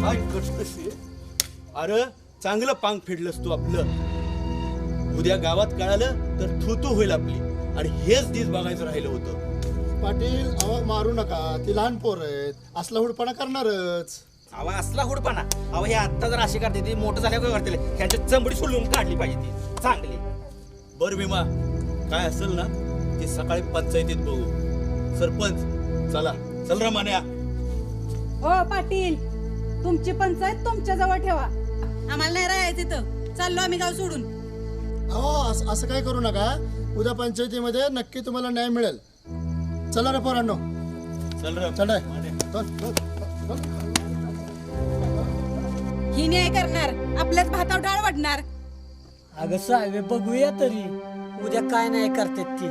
काय करतोस हे? अरे चांगलं पांग फेडलंस तू आपलं. उद्या गावात कळालं तर थू होईल आपली. आणि हेच दिस बघायचं राहिलं होतं. पाटील अहो मारू नका, ती लहान पोर आहेत, असला हुडपणा करणारच. अहो असला हुडपणा. अहो हे आत्ता जर अशी करते ती मोठं झाल्यावर काय करतील ह्यांच्या चंबडी सोडून काढली पाहिजे ती चांगली. बर भीमा, काय असेल ना ते सकाळी पंचायतीत बघू. सरपंच चला, चल रे मान्या. ओ पाटील, तुमची पंचायत तुमच्या जवळ ठेवा. आम्हाला नाही राहायचं इथं, चाललो आम्ही गाव सोडून. अहो असं काय करू नका, उद्या पंचायतीमध्ये नक्की तुम्हाला न्याय मिळेल. चला रे पोरांनो, चल रे चल रे. ही न्याय करणार, आपल्याच भातावर डाळ वाढणार. अगं साहेब बघूया तरी उद्या काय नाही करतात ती.